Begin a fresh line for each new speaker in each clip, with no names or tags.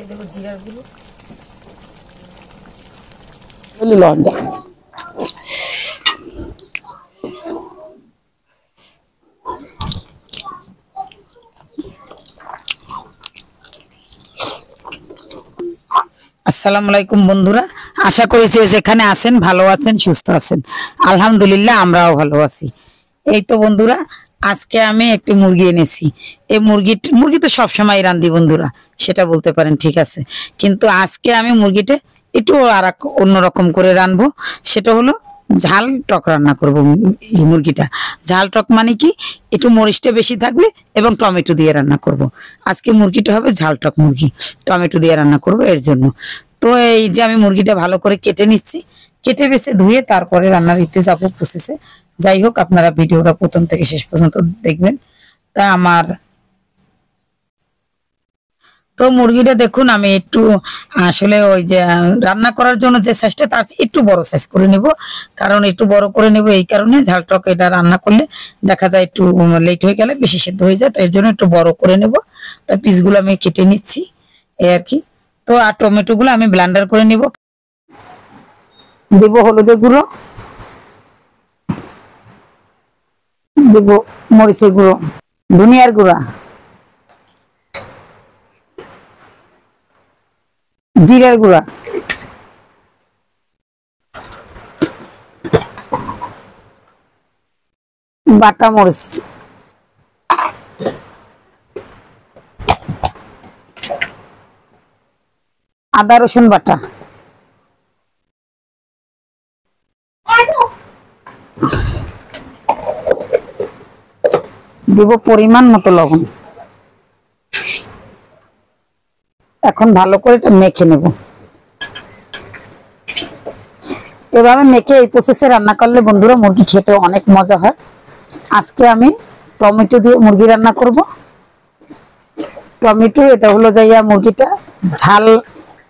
দেবো জিরার গুঁড়ো,
লঙ্কা।
আসসালামু আলাইকুম বন্ধুরা, আশা করি যে যেখানে আছেন ভালো আছেন, সুস্থ আছেন। আলহামদুলিল্লাহ আমরাও ভালো আছি। এই তো বন্ধুরা, আজকে আমি একটি মুরগি এনেছি। এই মুরগি তো সবসময় রান্ধি বন্ধুরা, সেটা বলতে পারেন, ঠিক আছে। কিন্তু আজকে আমি মুরগিটা একটু আর অন্যরকম করে রানবো। সেটা হলো ঝাল টক রান্না করবো। এই মুরগিটা ঝাল টক মানে কি, একটু মরিচটা বেশি থাকবে এবং টমেটো দিয়ে রান্না করব। আজকে মুরগিটা হবে ঝাল টক মুরগি, টমেটো দিয়ে রান্না করব এর জন্য। তো এই যে আমি মুরগিটা ভালো করে কেটে নিচ্ছি, কেটে বেছে ধুয়ে তারপরে রান্নার দিতে যাবো প্রসেসে। যাই হোক, আপনারা ভিডিওটা প্রথম থেকে শেষ পর্যন্ত দেখবেন। তা আমার তো মুরগিটা দেখুন, আমি একটু আসলে ওই যে রান্না করার জন্য যে সাইজটা তার চেয়ে একটু বড় সাইজ করে নেব। কারণ একটু বড় করে নেব এই কারণে, ঝাল টক এটা রান্না করলে দেখা যায় একটু লেট হয়ে গেলে বেশি সেদ্ধ হয়ে যায়, তাই জন্য একটু বড় করে নেব। তাই পিসগুলো আমি কেটে নিচ্ছি এই আর কি। তো আর টমেটো গুলো আমি ব্লেন্ডার করে নিব। দেব হলুদের গুঁড়ো, দেব মরিচের গুঁড়ো, ধনিয়ার গুঁড়া, জিরার গুঁড়া, বাটা মরিচ, আদা রসুন বাটা, দিব পরিমাণ মতো লবণ। এখন ভালো করে এটা মেখে নেব। এভাবে মেখে এই প্রসেসে রান্না করলে বন্ধুরা মুরগি খেতে অনেক মজা হয়। আজকে আমি টমেটো দিয়ে মুরগি রান্না করব। টমেটো এটা হলো যাইয়া মুরগিটা ঝাল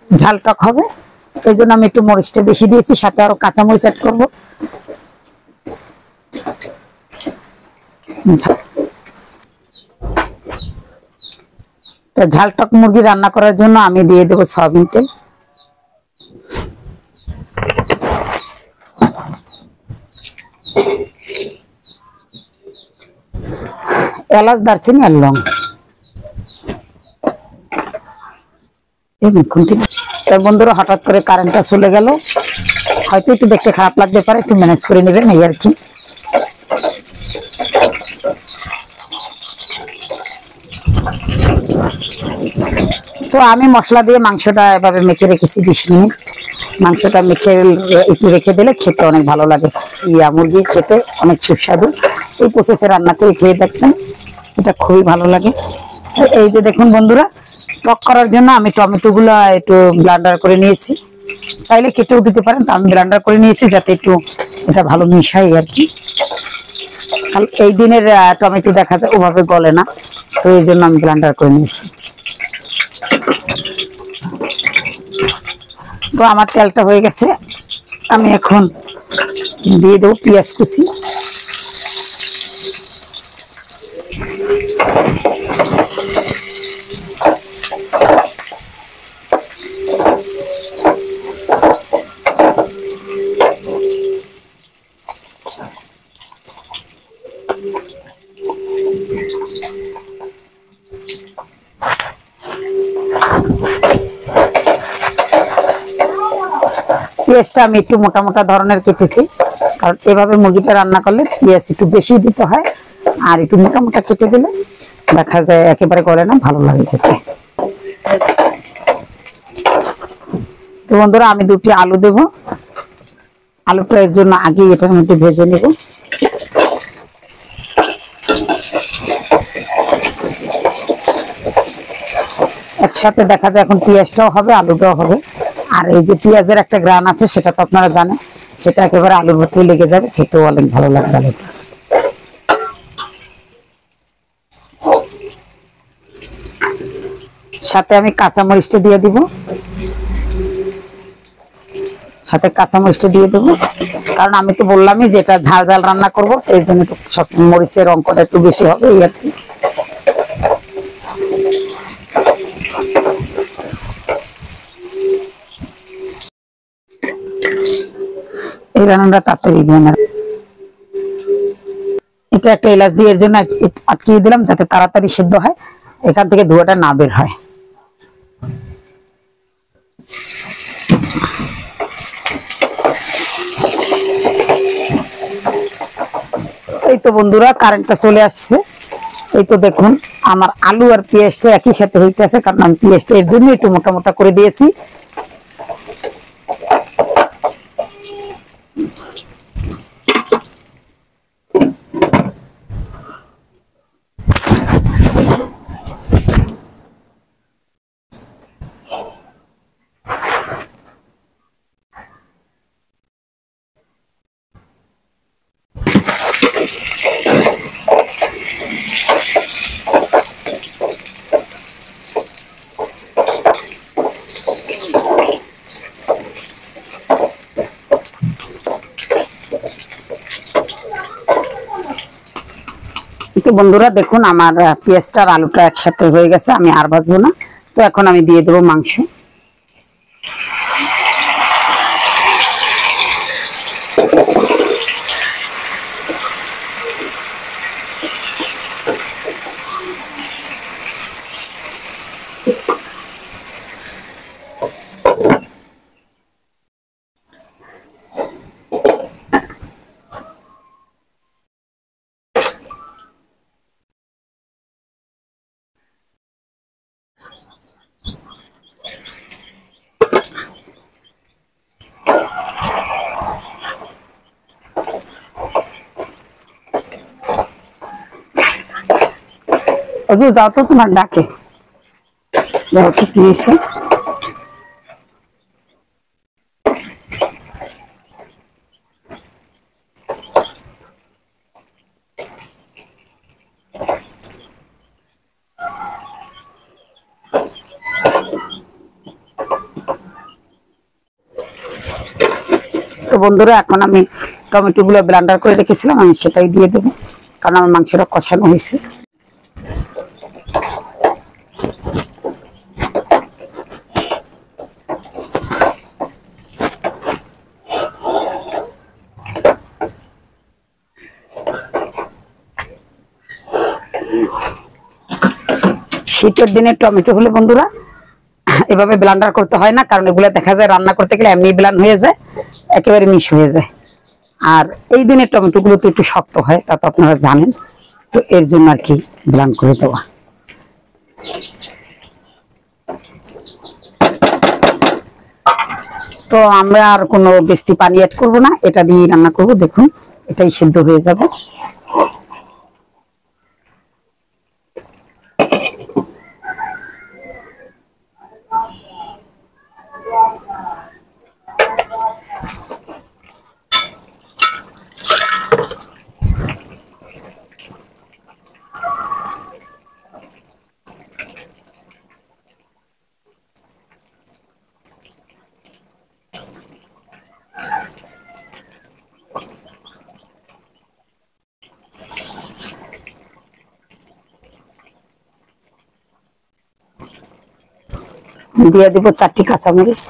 ঝাল টক হবে, এই জন্য আমি একটু মরিচটা বেশি দিয়েছি, সাথে আরো কাঁচামরিচ অ্যাড করবো। ঝাল টক মুরগি রান্না করার জন্য আমি দিয়ে দেবো সয়াবিন তেল, এলাচ, দারচিনি আর লং। বন্ধুরা হঠাৎ করে কারেন্টটা চলে গেল, হয়তো একটু দেখতে খারাপ লাগতে পারে, একটু ম্যানেজ করে নেবেন এই আর কি। তো আমি মশলা দিয়ে মাংসটা এভাবে মেখে রেখেছি 20 মিনিট। মাংসটা মেখে একটু রেখে দিলে খেতে অনেক ভালো লাগে। মুরগি খেতে অনেক সুস্বাদু। এই প্রসেসে রান্না করে খেয়ে দেখবেন, এটা খুবই ভালো লাগে। এই যে দেখুন বন্ধুরা, টক করার জন্য আমি টমেটো গুলো একটু ব্লেন্ডার করে নিয়েছি, চাইলে কেটেও দিতে পারেন। আমি ব্লেন্ডার করে নিয়েছি যাতে একটু এটা ভালো মিশাই আর কি। এই দিনের টমেটো দেখা যায় ওভাবে গলে না, তো এই জন্য আমি ব্লেন্ডার করে নিয়েছি। তো আমার তেলটা হয়ে গেছে, আমি এখন দিয়ে দেবো পেঁয়াজ কুচি, পেঁয়াজটা আমি একটু মোটা মোটা ধরনের কেটেছি, কারণ এভাবে মুরগিটা রান্না করলে পেঁয়াজ একটু বেশি দিতে হয়, আর একটু মোটা মোটা কেটে দিলে দেখা যায় একেবারে গলে না, ভালো লাগে খেতে। তো বন্ধুরা আমি 2টি আলু দেব। আলুটা এর জন্য আগে এটার মধ্যে ভেজে নেব। একসাথে দেখা যায় এখন পেঁয়াজটাও হবে, আলুটাও হবে। আর এই যে পেঁয়াজের একটা গ্রান আছে, সেটা তো আপনারা জানেন, সেটা একেবারে আলুর মধ্যে লেগে যাবে, খেতেও অনেক ভালো লাগবে আলুটা। সাথে আমি কাঁচামরিচটা দিয়ে দিব, সাথে কাঁচামরিচটা দিয়ে দেবো, কারণ আমি তো বললামই যে এটা ঝাল ঝাল রান্না করবো, এই জন্য সব মরিচের অঙ্কটা একটু বেশি হবে এই আর কি। রান্নাটা তাড়াতাড়ি বানানো। এটা একটা এলাচ দিয়ে এর জন্য আটকিয়ে দিলাম যাতে তাড়াতাড়ি সিদ্ধ হয়, এখান থেকে ধোঁয়াটা না বের হয়। এই তো বন্ধুরা কারেন্টটা চলে আসছে। এই তো দেখুন আমার আলু আর পেঁয়াজটা একই সাথে হইতেছে, কারণ আমি পেঁয়াজটা এর জন্য একটু মোটা মোটা করে দিয়েছি। তো বন্ধুরা দেখুন আমার পেঁয়াজটা আর আলুটা একসাথে হয়ে গেছে, আমি আর ভাজবো না। তো এখন আমি দিয়ে দেবো মাংস। অজু যাও তো, তোমার ডাকে যাও তো, কি হয়েছে? তো বন্ধুরা এখন আমি টমেটো গুলো ব্লেন্ডার করে রেখেছিলাম, আমি সেটাই দিয়ে দেবো, কারণ আমার মাংসটা কষানো হয়েছে। শীতের দিনে টমেটো হলে বন্ধুরা এভাবে ব্লেন্ডার করতে হয় না, কারণ এগুলো দেখা যায় রান্না করতে গেলে এমনি ব্লেন্ড হয়ে যায়, একেবারে মিশ হয়ে যায়। আর এই দিনে টমেটো গুলো তো একটু শক্ত হয়, তা তো আপনারা জানেন, তো এর জন্য আর কি ব্লেন্ড করে দেওয়া। তো আমরা আর কোনো বেশি পানি অ্যাড করবো না, এটা দিয়ে রান্না করব। দেখুন এটাই সিদ্ধ হয়ে যাবে। দিয়ে দেবো 4টি কাঁচামরিচ।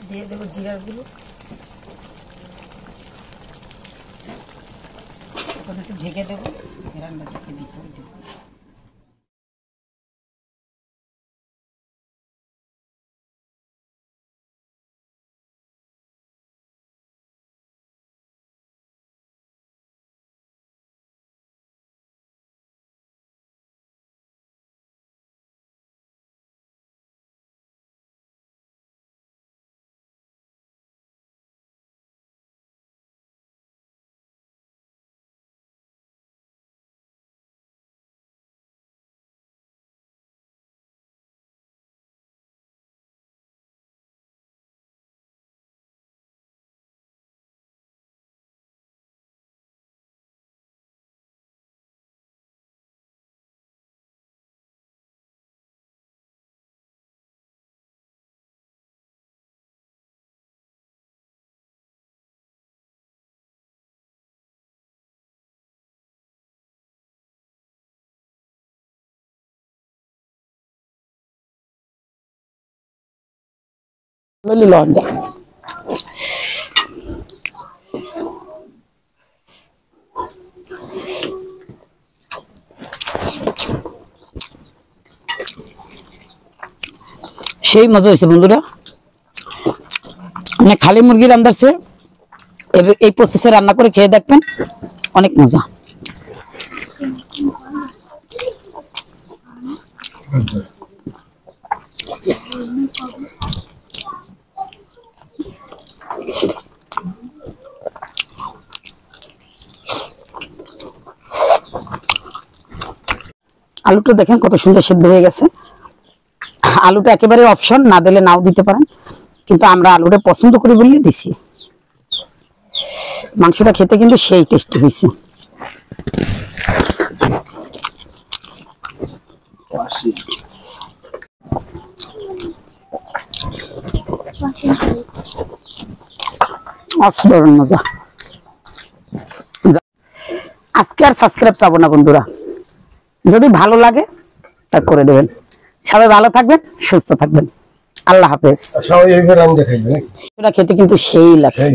দিয়ে দেবো জিরার গুঁড়ো। এখন একটু ঢেকে দেবো, রান্না থেকে দিতে।
লইলি লন যা
সেই মজা হয়েছে বন্ধুরা। মানে খালি মুরগি রান্নার চেয়ে এই প্রসেসে রান্না করে খেয়ে দেখবেন, অনেক মজা। আলুটা দেখেন কত সুন্দর সিদ্ধ হয়ে গেছে। আলুটা একেবারে অপশন, না দিলে নাও দিতে পারেন, কিন্তু আমরা আলুটা পছন্দ করি বললে দিছি। মাংসটা খেতে কিন্তু সেই টেস্টি হয়েছে। অসাধারণ মজা। আজকে আর সাবস্ক্রাইব চাবো না বন্ধুরা, যদি ভালো লাগে তা করে দেবেন। সবাই ভালো থাকবেন, সুস্থ থাকবেন। আল্লাহ হাফেজ। এটা খেতে কিন্তু সেই লাগছে।